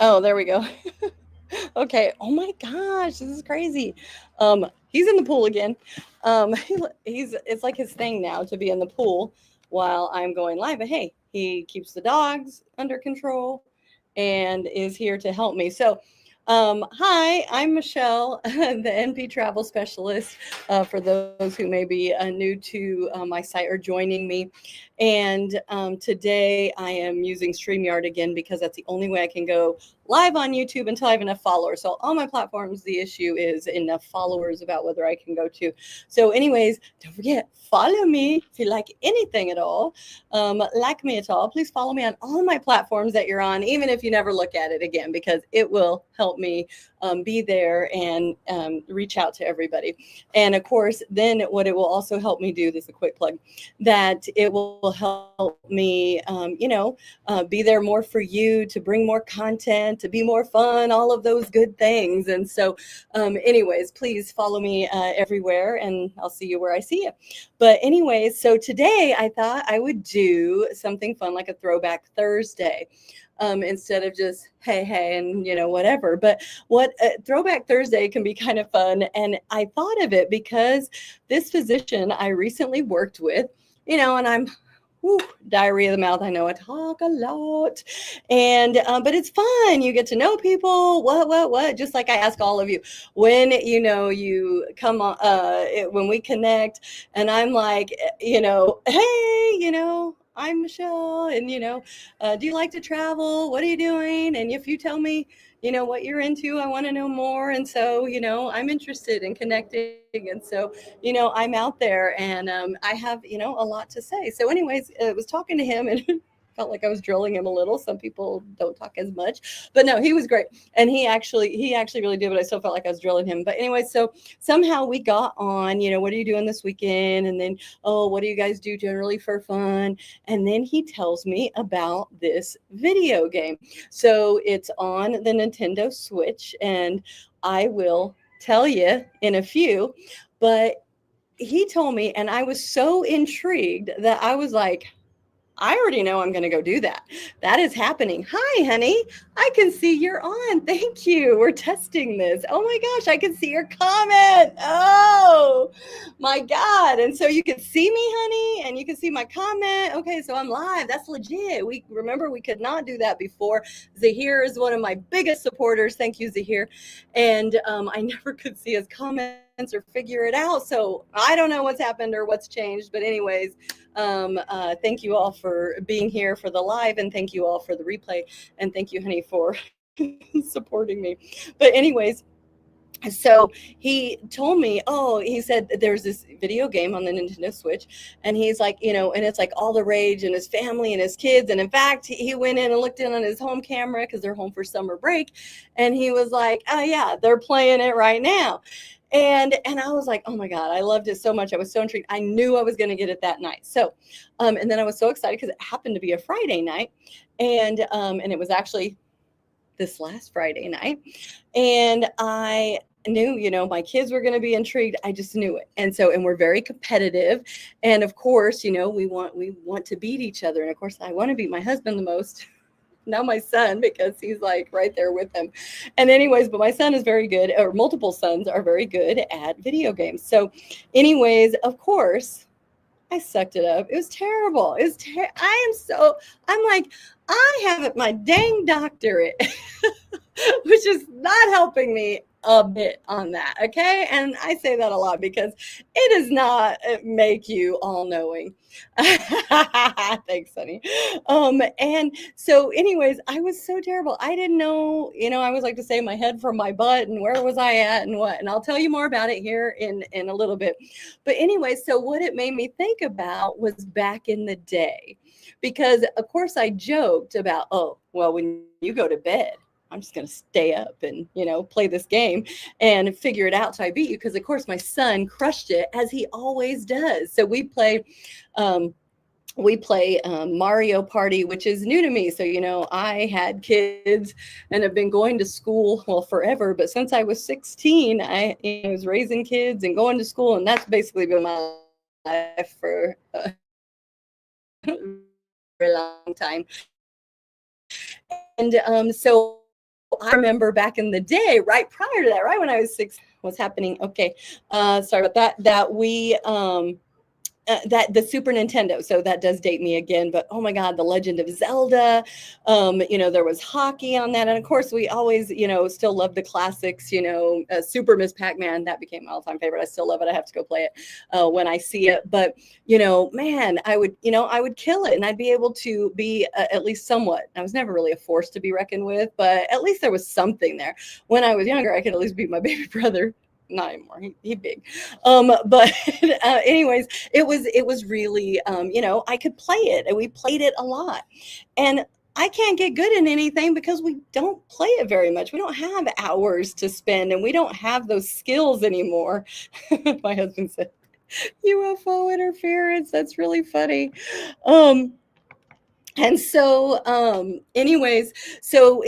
Oh, there we go. Okay. Oh my gosh, this is crazy. He's in the pool again. He's it's like his thing now to be in the pool while I'm going live. But hey, he keeps the dogs under control and is here to help me. So, hi, I'm Michelle, the NP travel specialist. For those who may be new to my site or joining me, and today I am using StreamYard again because that's the only way I can go live on YouTube until I have enough followers. So on my platforms, the issue is enough followers about whether I can go to. So, anyways, don't forget, follow me if you like anything at all, like me at all. Please follow me on all my platforms that you're on, even if you never look at it again, because it will help me be there and reach out to everybody. And of course, then what it will also help me do, this is a quick plug, that it will help me, be there more for you, to bring more content, to be more fun, all of those good things. And so, anyways, please follow me everywhere, and I'll see you where I see you. But, anyways, so today I thought I would do something fun like a Throwback Thursday. Instead of just hey and whatever, but what Throwback Thursday can be kind of fun, and I thought of it because this physician I recently worked with, and I'm whew, diarrhea of the mouth. I know I talk a lot, and but it's fun. You get to know people. What? Just like I ask all of you when you come on, when we connect, and I'm like, hey, I'm Michelle, and do you like to travel? What are you doing? And if you tell me, what you're into, I want to know more. And so, I'm interested in connecting. And so, I'm out there, and I have, a lot to say. So, anyways, I was talking to him, and felt like I was drilling him a little. Some people don't talk as much, but no, he was great, and he actually really did. But I still felt like I was drilling him. But anyway, so somehow we got on. What are you doing this weekend? And then, oh, what do you guys do generally for fun? And then he tells me about this video game. So it's on the Nintendo Switch, and I will tell you in a few, but he told me, and I was so intrigued that I was like, I already know I'm going to go do that. That is happening. Hi, honey. I can see you're on. Thank you. We're testing this. Oh my gosh, I can see your comment. Oh my God. And so you can see me, honey, and you can see my comment. Okay, so I'm live. That's legit. We remember we could not do that before. Zahir is one of my biggest supporters. Thank you, Zahir. And I never could see his comments or figure it out. So I don't know what's happened or what's changed. But, anyways, thank you all for being here for the live, and thank you all for the replay, and thank you, honey, for supporting me. But, anyways, so he told me, oh, he said there's this video game on the Nintendo Switch, and he's like, and it's like all the rage, and his family and his kids. And in fact, he went in and looked in on his home camera because they're home for summer break, and he was like, oh yeah, they're playing it right now. And I was like, oh my God, I loved it so much. I was so intrigued. I knew I was going to get it that night. So, and then I was so excited because it happened to be a Friday night, and it was actually this last Friday night. And I knew, my kids were going to be intrigued. I just knew it. And so, and we're very competitive. And of course, we want to beat each other. And of course, I want to beat my husband the most. Now my son, because he's like right there with him. And anyways, but my son is very good, or multiple sons are very good at video games. So, anyways, of course, I sucked it up. It was terrible. I'm like, I have my dang doctorate, which is not helping me a bit on that. Okay. And I say that a lot because it does not make you all knowing. Thanks, honey. And so, anyways, I was so terrible. I didn't know, I always like to say my head from my butt, and where was I at and what. And I'll tell you more about it here in a little bit. But anyway, so what it made me think about was back in the day, because of course I joked about, oh, well, when you go to bed, I'm just going to stay up and, play this game and figure it out till I beat you. Because, of course, my son crushed it, as he always does. So um, we play Mario Party, which is new to me. So, I had kids and have been going to school, well, forever. But since I was 16, I was raising kids and going to school. And that's basically been my life for a very long time. And so I remember back in the day, right prior to that, right when I was 6, what's happening? Okay. Sorry about that. That the Super Nintendo. So that does date me again, but oh my God, The Legend of Zelda. There was hockey on that. And of course, we always, still love the classics, Super Miss Pac-Man. That became my all-time favorite. I still love it. I have to go play it when I see it. But, man, I would kill it and I'd be able to be at least somewhat. I was never really a force to be reckoned with, but at least there was something there. When I was younger, I could at least beat my baby brother. Not anymore. He big. But anyways, it was really, I could play it and we played it a lot. And I can't get good in anything because we don't play it very much. We don't have hours to spend and we don't have those skills anymore. My husband said, UFO interference. That's really funny. Um, and so anyways, so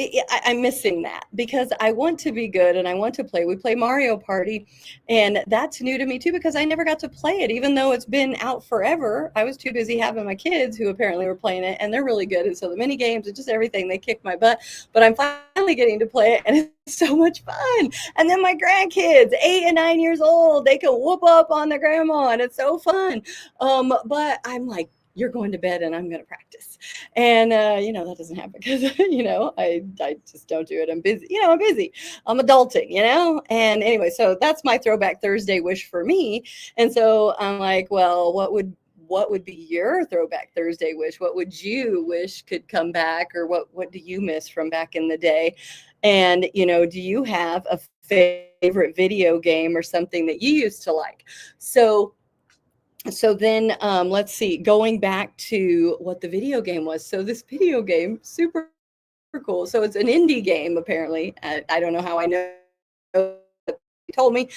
I'm missing that because I want to be good and I want to play. We play Mario Party and that's new to me too because I never got to play it even though it's been out forever. I was too busy having my kids who apparently were playing it and they're really good, and so the mini games and just everything, they kick my butt, but I'm finally getting to play it and it's so much fun. And then my grandkids, 8 and 9 years old, they can whoop up on their grandma and it's so fun. But I'm like, you're going to bed and I'm going to practice. And, that doesn't happen because, I just don't do it. I'm busy, I'm busy. I'm adulting, and anyway, so that's my Throwback Thursday wish for me. And so I'm like, well, what would be your Throwback Thursday wish? What would you wish could come back, or what do you miss from back in the day? And, do you have a favorite video game or something that you used to like? So then let's see, going back to what the video game was. So this video game, super cool. So it's an indie game, apparently. I don't know how I know. They told me.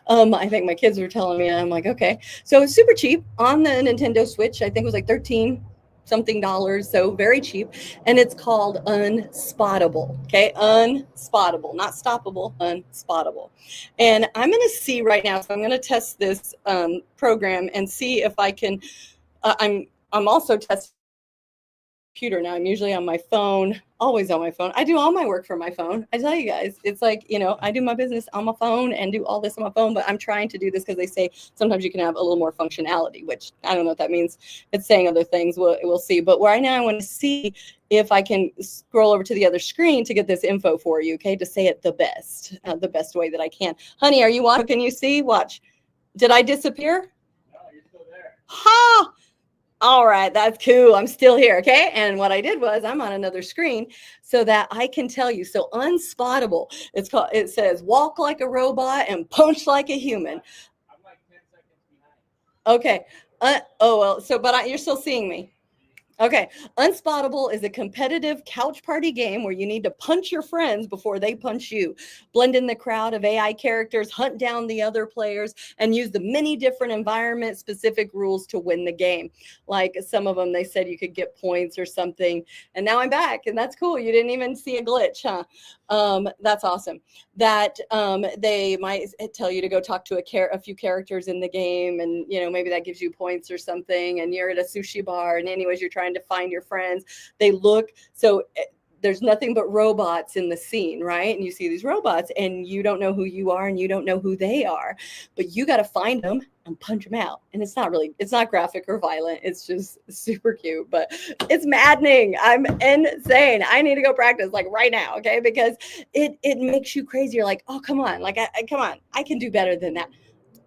I think my kids were telling me, and I'm like, okay. So it's super cheap on the Nintendo Switch. I think it was like 13 something dollars, so very cheap. And it's called Unspottable. Okay, Unspottable, not stoppable, Unspottable. And I'm going to see right now. So I'm going to test this program and see if I can. I'm also testing computer now. I'm usually on my phone, always on my phone. I do all my work from my phone. I tell you guys, it's like, I do my business on my phone and do all this on my phone, but I'm trying to do this because they say sometimes you can have a little more functionality, which I don't know what that means. It's saying other things. We'll see. But right now I want to see if I can scroll over to the other screen to get this info for you, okay, to say it the best way that I can. Honey, are you on? Can you see? Watch. Did I disappear? No, you're still there. Ha! All right, that's cool. I'm still here, okay? And what I did was I'm on another screen so that I can tell you. So Unspottable, it says walk like a robot and punch like a human. I'm like 10 seconds behind. Okay. You're still seeing me. Okay, Unspottable is a competitive couch party game where you need to punch your friends before they punch you. Blend in the crowd of AI characters, hunt down the other players, and use the many different environment-specific rules to win the game. Like some of them, they said you could get points or something. And now I'm back, and that's cool. You didn't even see a glitch, huh? That's awesome. That they might tell you to go talk to a few characters in the game, and maybe that gives you points or something. And you're at a sushi bar, and anyways, you're trying to find your friends. They look so. There's nothing but robots in the scene, right? And you see these robots and you don't know who you are and you don't know who they are, but you got to find them and punch them out. And it's not graphic or violent. It's just super cute, but it's maddening. I'm insane. I need to go practice like right now. Okay. Because it makes you crazy. You're like, oh, come on. Like, come on, I can do better than that.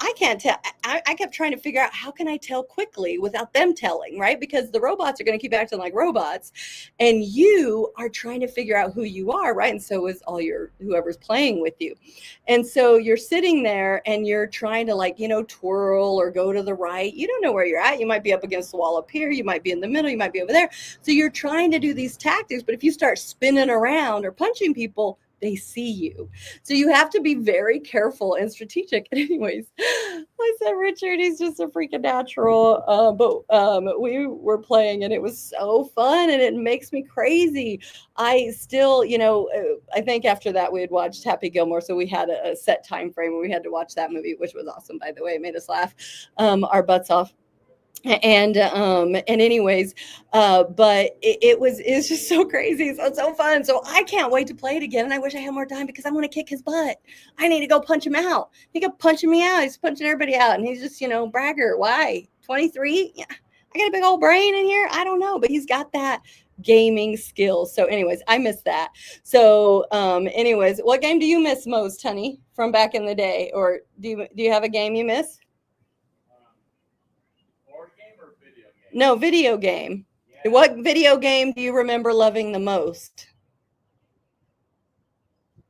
I can't tell. I kept trying to figure out how can I tell quickly without them telling, right? Because the robots are going to keep acting like robots and you are trying to figure out who you are, right? And so is whoever's playing with you. And so you're sitting there and you're trying to twirl or go to the right. You don't know where you're at. You might be up against the wall up here. You might be in the middle. You might be over there. So you're trying to do these tactics, but if you start spinning around or punching people, they see you. So you have to be very careful and strategic. Anyways, I said, Richard, he's just a freaking natural. But we were playing and it was so fun and it makes me crazy. I still, I think after that we had watched Happy Gilmore. So we had a set time frame where we had to watch that movie, which was awesome, by the way. It made us laugh our butts off. And anyways, but it's just so crazy, so fun. So I can't wait to play it again, and I wish I had more time because I want to kick his butt. I need to go punch him out. He kept punching me out. He's punching everybody out, and he's just bragger. Why 23? Yeah, I got a big old brain in here. I don't know, but he's got that gaming skills. So anyways, I miss that. So anyways, what game do you miss most, honey, from back in the day? Or do you have a game you miss? Board game or video game? No, video game. Yeah. What video game do you remember loving the most?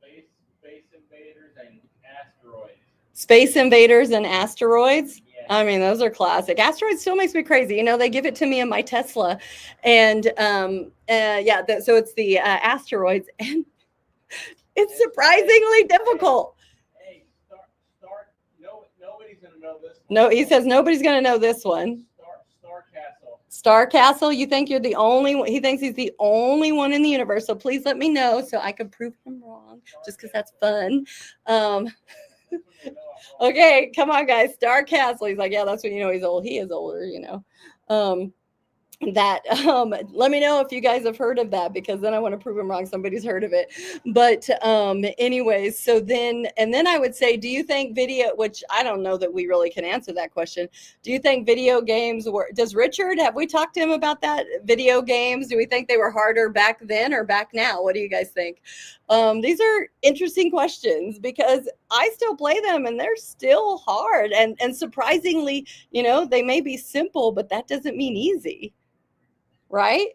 Space Invaders and Asteroids. Space Invaders and Asteroids? Yeah. I mean, those are classic. Asteroids still makes me crazy. They give it to me in my Tesla. And yeah, so it's the Asteroids. And it's surprisingly difficult. Hey, nobody's going to know this one. No, he says nobody's going to know this one. Star Castle. Star Castle, you think you're the only one? He thinks he's the only one in the universe. So please let me know so I can prove him wrong, just because that's fun. Okay, come on, guys. Star Castle. He's like, yeah, that's when he's old. He is older. Let me know if you guys have heard of that, because then I want to prove him wrong. Somebody's heard of it. But anyways, so then I would say, do you think video, which I don't know that we really can answer that question, do you think video games does Richard, have we talked to him about that? Video games, do we think they were harder back then or back now? What do you guys think? These are interesting questions, because I still play them and they're still hard, and surprisingly, they may be simple, but that doesn't mean easy. Right?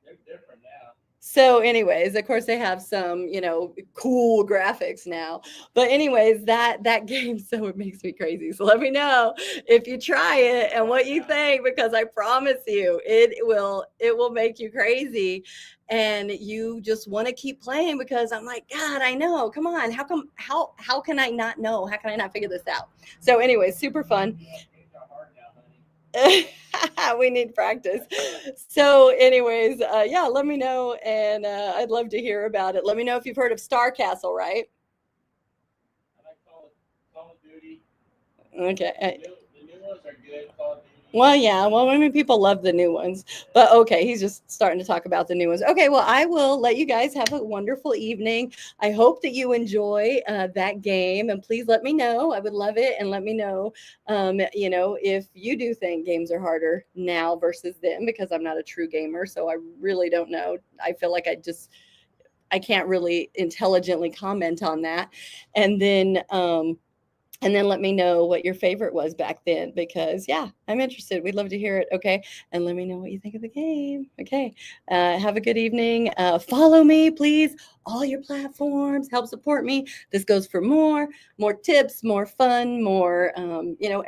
They're different now. So anyways, of course they have some, cool graphics now. But anyways, that game, so it makes me crazy. So let me know if you try it and what you think, because I promise you it will make you crazy. And you just want to keep playing, because I'm like, God, I know. Come on. How can I not know? How can I not figure this out? So anyways, super fun. We need practice. So anyways, yeah, let me know, and I'd love to hear about it. Let me know if you've heard of Star Castle, right? I like Call of Duty. Okay. The new ones are good. Call of Duty. Well, yeah. Well, I mean, people love the new ones, but okay, he's just starting to talk about the new ones. Okay, well, I will let you guys have a wonderful evening. I hope that you enjoy that game, and please let me know. I would love it, and let me know, if you do think games are harder now versus then, because I'm not a true gamer, so I really don't know. I feel like I can't really intelligently comment on that, and then let me know what your favorite was back then, because yeah, I'm interested. We'd love to hear it. Okay. And let me know what you think of the game. Okay. Have a good evening. Follow me, please. All your platforms, help support me. This goes for more tips, more fun, more,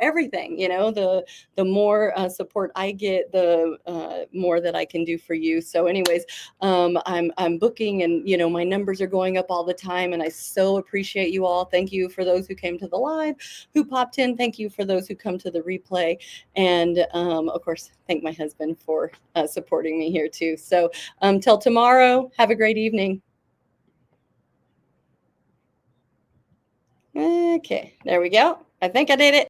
everything, the more support I get, the more that I can do for you. So anyways, I'm booking, and, my numbers are going up all the time, and I so appreciate you all. Thank you for those who came to the live, who popped in. Thank you for those who come to the replay. And of course, thank my husband for supporting me here too. So till tomorrow, have a great evening. Okay, there we go. I think I did it.